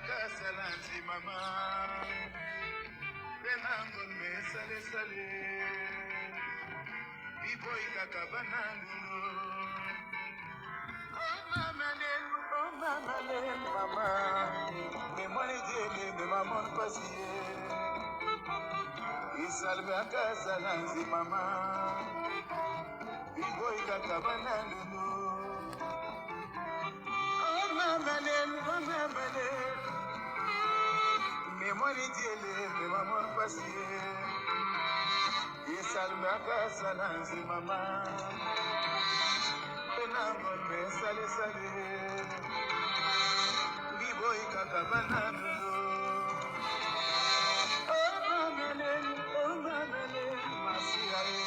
Salanti mama, penango me sale sale, biboy kakabanangu. Oh mama mama, me money jele me mamon pasiye, isalve Salanti mama, biboy kakabanangu. Oh mama Memori diele, me mamon pasiye. Isalme Salanti mama, penamon me sale sale, biboy kakabanangu. Oh mamele, masiyae.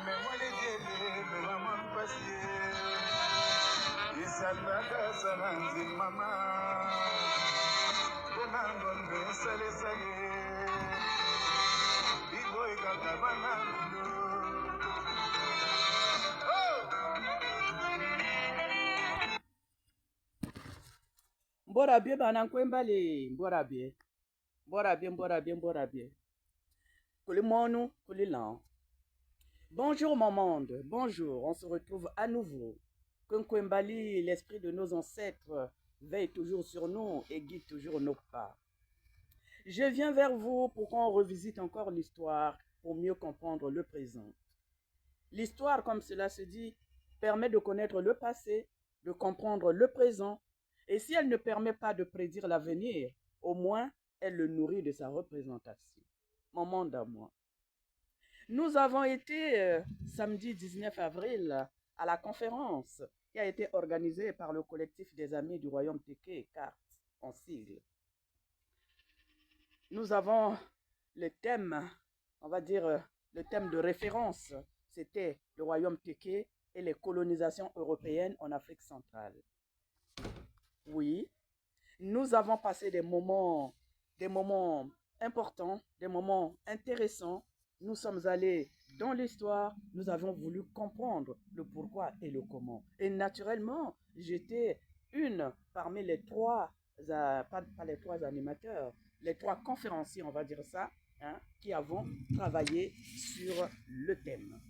Memori diele, me mamon pasiye. Isalme Salanti mama. Bora bien banakwembali, bora bien. Bonjour mon monde, bonjour, on se retrouve à nouveau. Kunkwembali, l'esprit de nos ancêtres, veille toujours sur nous et guide toujours nos pas. Je viens vers vous pour qu'on revisite encore l'histoire pour mieux comprendre le présent. L'histoire, comme cela se dit, permet de connaître le passé, de comprendre le présent, et si elle ne permet pas de prédire l'avenir, au moins elle le nourrit de sa représentation. Mon monde à moi. Nous avons été samedi 19 avril à la conférence qui a été organisée par le collectif des amis du royaume Téké, CART en sigle. Nous avons le thème, on va dire le thème de référence, c'était le royaume Téké et les colonisations européennes en Afrique centrale. Oui, nous avons passé des moments importants, des moments intéressants. Nous sommes allés dans l'histoire, nous avons voulu comprendre le pourquoi et le comment. Et naturellement, j'étais une parmi les trois, pas les trois animateurs, les trois conférenciers, on va dire ça, qui avons travaillé sur le thème.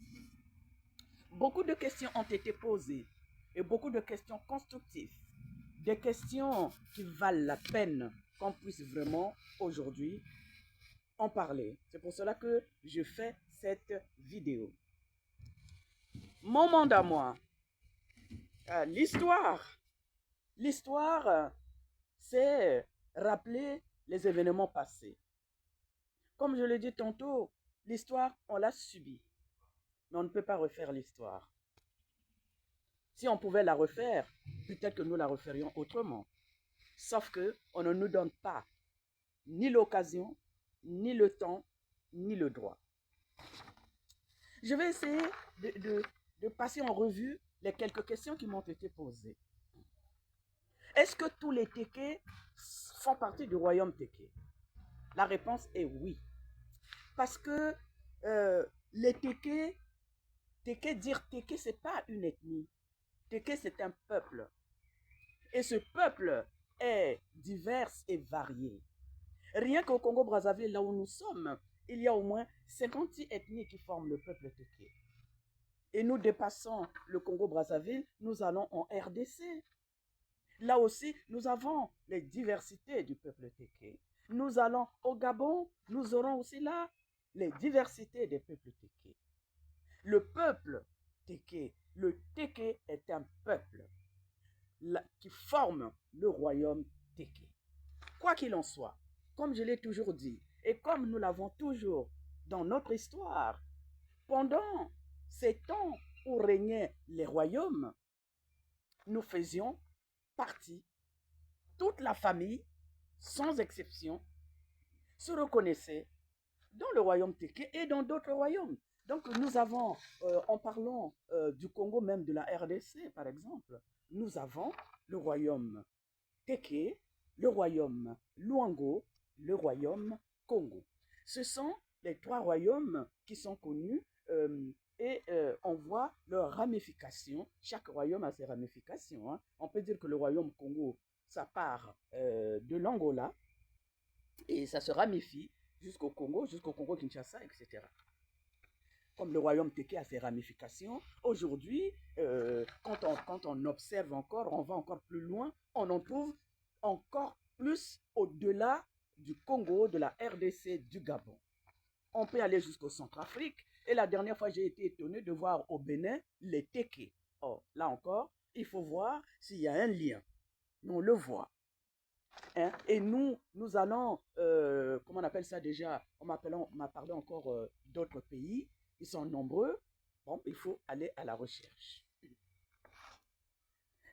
Beaucoup de questions ont été posées et beaucoup de questions constructives. Des questions qui valent la peine qu'on puisse vraiment aujourd'hui en parler. C'est pour cela que je fais cette vidéo. Mon monde à moi. L'histoire, c'est rappeler les événements passés. Comme je l'ai dit tantôt, l'histoire, on l'a subie. Mais on ne peut pas refaire l'histoire. Si on pouvait la refaire, peut-être que nous la referions autrement. Sauf qu'on ne nous donne pas ni l'occasion, ni le temps, ni le droit. Je vais essayer de passer en revue les quelques questions qui m'ont été posées. Est-ce que tous les Téké font partie du royaume Téké? La réponse est oui. Parce que les Téké, dire Téké, ce n'est pas une ethnie. Téké, c'est un peuple. Et ce peuple est divers et varié. Rien qu'au Congo-Brazzaville, là où nous sommes, il y a au moins 56 ethnies qui forment le peuple Téké. Et nous dépassons le Congo-Brazzaville, nous allons en RDC. Là aussi, nous avons les diversités du peuple Téké. Nous allons au Gabon, nous aurons aussi là les diversités des peuples Téké. Le peuple Téké, le Téké est un peuple qui forme le royaume Téké. Quoi qu'il en soit, comme je l'ai toujours dit, et comme nous l'avons toujours dans notre histoire, pendant ces temps où régnaient les royaumes, nous faisions partie, toute la famille, sans exception, se reconnaissait dans le royaume Téké et dans d'autres royaumes. Donc nous avons, en parlant du Congo, même de la RDC par exemple, nous avons le royaume Téké, le royaume Luango, le royaume Congo. Ce sont les trois royaumes qui sont connus et on voit leurs ramifications. Chaque royaume a ses ramifications. On peut dire que le royaume Congo, ça part de l'Angola et ça se ramifie jusqu'au Congo-Kinshasa, etc. Comme le royaume Téké a ses ramifications, aujourd'hui, quand on observe encore, on va encore plus loin, on en trouve encore plus au-delà du Congo, de la RDC, du Gabon. On peut aller jusqu'au Centrafrique. Et la dernière fois, j'ai été étonné de voir au Bénin les Téké. Oh, là encore, il faut voir s'il y a un lien. On le voit. Hein? Et nous allons, comment on appelle ça déjà? On m'a parlé encore d'autres pays. Ils sont nombreux. Bon, il faut aller à la recherche.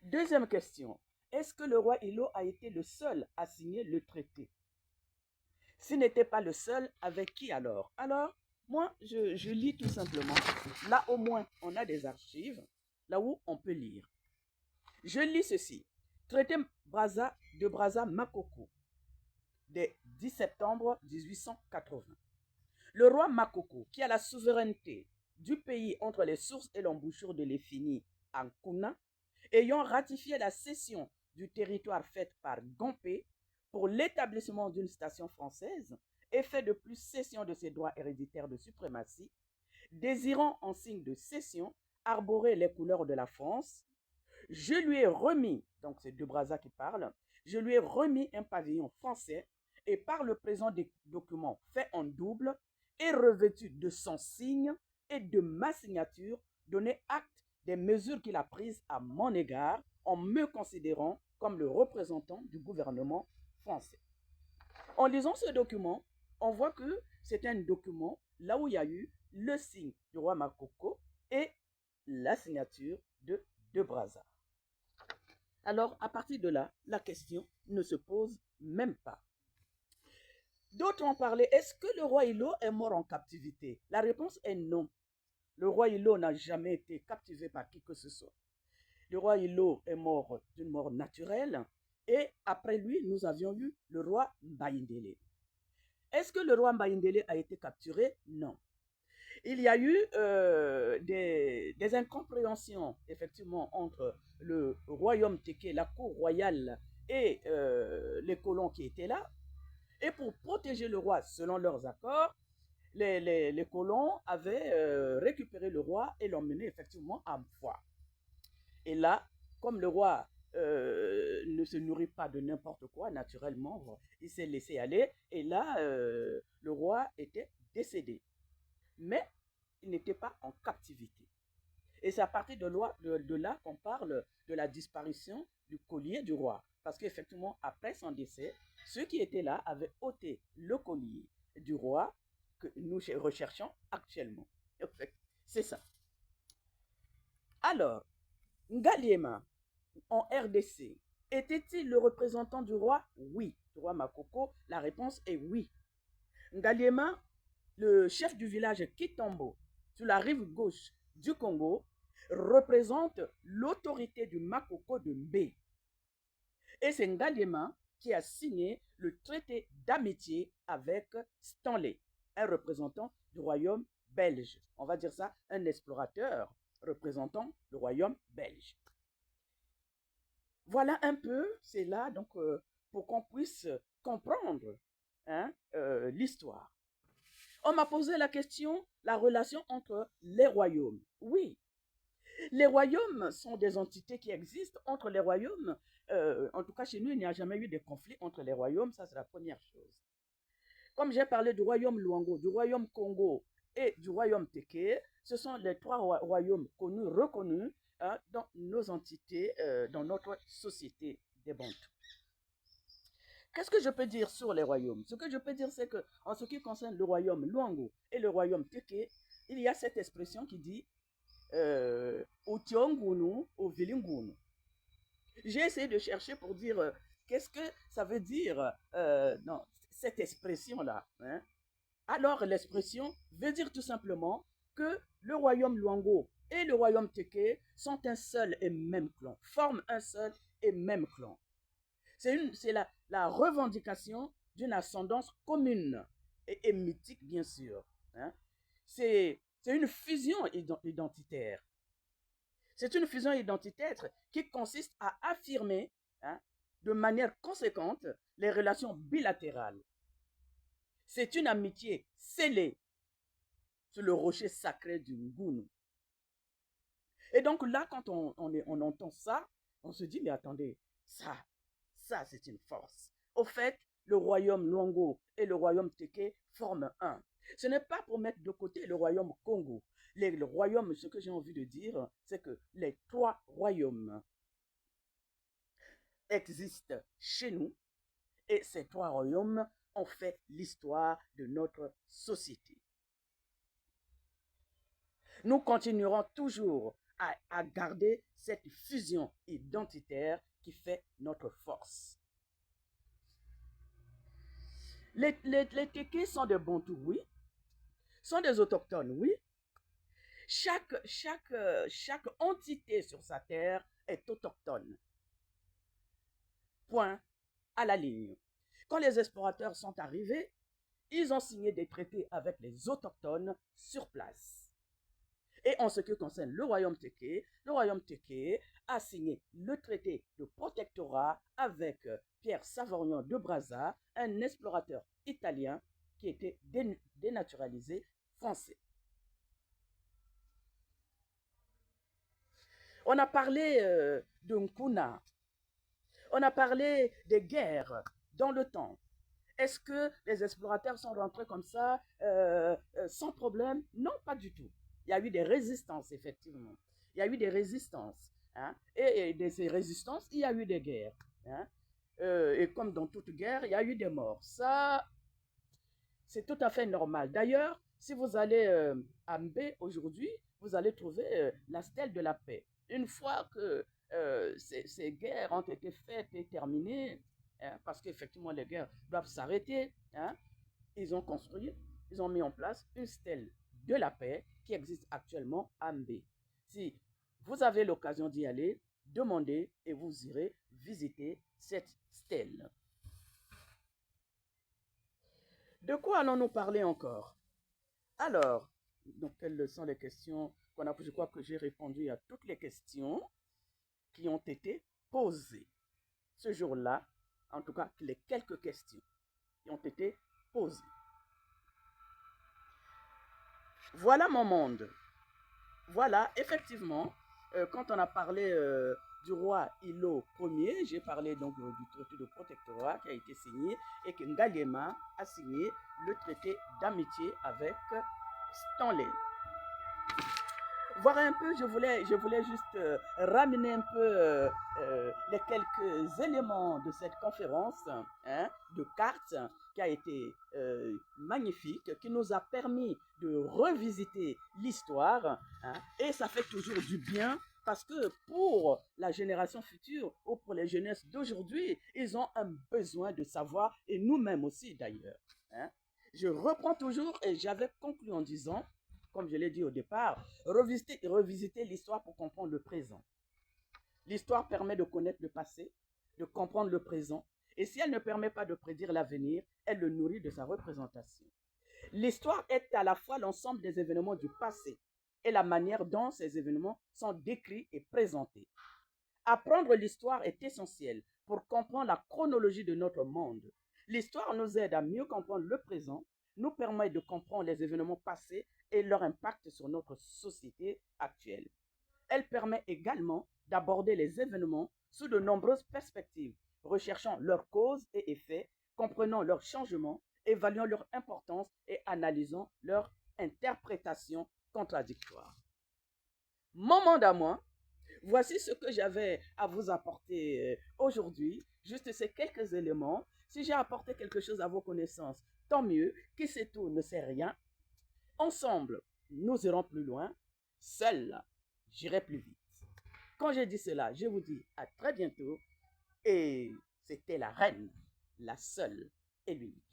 Deuxième question. Est-ce que le roi Hilo a été le seul à signer le traité? S'il n'était pas le seul, avec qui alors? Alors, moi, je lis tout simplement. Là, au moins, on a des archives, là où on peut lire. Je lis ceci. Traité de Brazza-Makoko, du 10 septembre 1880. Le roi Makoko, qui a la souveraineté du pays entre les sources et l'embouchure de l'Efini en Kuna, ayant ratifié la cession du territoire faite par Gompé pour l'établissement d'une station française et fait de plus cession de ses droits héréditaires de suprématie, désirant en signe de cession arborer les couleurs de la France, je lui ai remis, donc c'est De Brazza qui parle, je lui ai remis un pavillon français et par le présent document fait en double et revêtu de son signe et de ma signature, donné acte des mesures qu'il a prises à mon égard en me considérant comme le représentant du gouvernement français. En lisant ce document, on voit que c'est un document là où il y a eu le signe du roi Makoko et la signature de De Brazza. Alors, à partir de là, la question ne se pose même pas. D'autres ont parlé, est-ce que le roi Hilo est mort en captivité? La réponse est non. Le roi Hilo n'a jamais été captivé par qui que ce soit. Le roi Hilo est mort d'une mort naturelle et après lui, nous avions eu le roi Mbaïndélé. Est-ce que le roi Mbaïndélé a été capturé? Non. Il y a eu des incompréhensions, effectivement, entre le royaume Téké, la cour royale et les colons qui étaient là. Et pour protéger le roi, selon leurs accords, les colons avaient récupéré le roi et l'emmené effectivement à Mfoua. Et là, comme le roi ne se nourrit pas de n'importe quoi, naturellement, il s'est laissé aller. Et là, le roi était décédé. Mais il n'était pas en captivité. Et c'est à partir de là qu'on parle de la disparition du collier du roi. Parce qu'effectivement, après son décès, ceux qui étaient là avaient ôté le collier du roi que nous recherchons actuellement. C'est ça. Alors, Ngaliema, en RDC, était-il le représentant du roi? Oui. Du roi Makoko, la réponse est oui. Ngaliema, le chef du village Kitombo, sur la rive gauche du Congo, représente l'autorité du Makoko de Mbé. Et c'est Ngaliema qui a signé le traité d'amitié avec Stanley, un représentant du royaume belge. On va dire ça, un explorateur représentant le royaume belge. Voilà un peu, c'est là donc pour qu'on puisse comprendre l'histoire. On m'a posé la question, la relation entre les royaumes. Oui, les royaumes sont des entités qui existent entre les royaumes. En tout cas, chez nous, il n'y a jamais eu de conflit entre les royaumes. Ça, c'est la première chose. Comme j'ai parlé du royaume Luango, du royaume Congo et du royaume Téké, ce sont les trois royaumes connus, reconnus dans nos entités, dans notre société des Bantous. Qu'est-ce que je peux dire sur les royaumes? Ce que je peux dire, c'est que en ce qui concerne le royaume Luango et le royaume Téké, il y a cette expression qui dit Otiongunu ou Vilingunu. J'ai essayé de chercher pour dire qu'est-ce que ça veut dire non, cette expression-là. Hein? Alors, l'expression veut dire tout simplement que le royaume Luango et le royaume Téké sont un seul et même clan, forment un seul et même clan. C'est la revendication d'une ascendance commune et mythique, bien sûr. Hein? C'est une fusion identitaire. C'est une fusion identitaire qui consiste à affirmer de manière conséquente les relations bilatérales. C'est une amitié scellée sur le rocher sacré du Ngunu. Et donc là, quand on entend ça, on se dit, mais attendez, ça c'est une force. Au fait, le royaume Luango et le royaume Teke forment un. Ce n'est pas pour mettre de côté le royaume Congo. Le royaume, ce que j'ai envie de dire, c'est que les trois royaumes existent chez nous et ces trois royaumes ont fait l'histoire de notre société. Nous continuerons toujours à garder cette fusion identitaire qui fait notre force. Les Tékés sont des Bantous, oui. Sont des autochtones, oui. Chaque entité sur sa terre est autochtone. Point à la ligne. Quand les explorateurs sont arrivés, ils ont signé des traités avec les autochtones sur place. Et en ce qui concerne le royaume Téké a signé le traité de protectorat avec Pierre Savorgnan de Brazza, un explorateur italien qui était dénaturalisé français. On a parlé de Nkuna, on a parlé des guerres dans le temps. Est-ce que les explorateurs sont rentrés comme ça sans problème? Non, pas du tout. Il y a eu des résistances, effectivement. Il y a eu des résistances. Hein? Et de ces résistances, il y a eu des guerres. Hein? Et comme dans toute guerre, il y a eu des morts. Ça, c'est tout à fait normal. D'ailleurs, si vous allez à Mbé aujourd'hui, vous allez trouver la stèle de la paix. Une fois que ces guerres ont été faites et terminées, hein, parce qu'effectivement les guerres doivent s'arrêter, hein, ils ont construit, ils ont mis en place une stèle de la paix qui existe actuellement à Mbé. Si vous avez l'occasion d'y aller, demandez et vous irez visiter cette stèle. De quoi allons-nous parler encore? Alors, donc quelles sont les questions qu'on a? Je crois que j'ai répondu à toutes les questions qui ont été posées ce jour-là, en tout cas les quelques questions qui ont été posées. Voilà mon monde. Voilà, effectivement, quand on a parlé du roi Ilo Ier, j'ai parlé donc du traité de protectorat qui a été signé et que Ngaliema a signé le traité d'amitié avec Stanley. Voir un peu, je voulais juste ramener un peu les quelques éléments de cette conférence hein, de cartes qui a été magnifique, qui nous a permis de revisiter l'histoire hein, et ça fait toujours du bien parce que pour la génération future ou pour les jeunesses d'aujourd'hui, ils ont un besoin de savoir et nous-mêmes aussi d'ailleurs. Hein. Je reprends toujours et j'avais conclu en disant comme je l'ai dit au départ, revisiter l'histoire pour comprendre le présent. L'histoire permet de connaître le passé, de comprendre le présent, et si elle ne permet pas de prédire l'avenir, elle le nourrit de sa représentation. L'histoire est à la fois l'ensemble des événements du passé et la manière dont ces événements sont décrits et présentés. Apprendre l'histoire est essentiel pour comprendre la chronologie de notre monde. L'histoire nous aide à mieux comprendre le présent, nous permet de comprendre les événements passés et leur impact sur notre société actuelle. Elle permet également d'aborder les événements sous de nombreuses perspectives, recherchant leurs causes et effets, comprenant leurs changements, évaluant leur importance et analysant leur interprétation contradictoire. Mon monde à moi, voici ce que j'avais à vous apporter aujourd'hui, juste ces quelques éléments. Si j'ai apporté quelque chose à vos connaissances, tant mieux. Qui sait tout ne sait rien. Ensemble, nous irons plus loin. Seul, j'irai plus vite. Quand j'ai dit cela, je vous dis à très bientôt. Et c'était la reine, la seule et l'unique.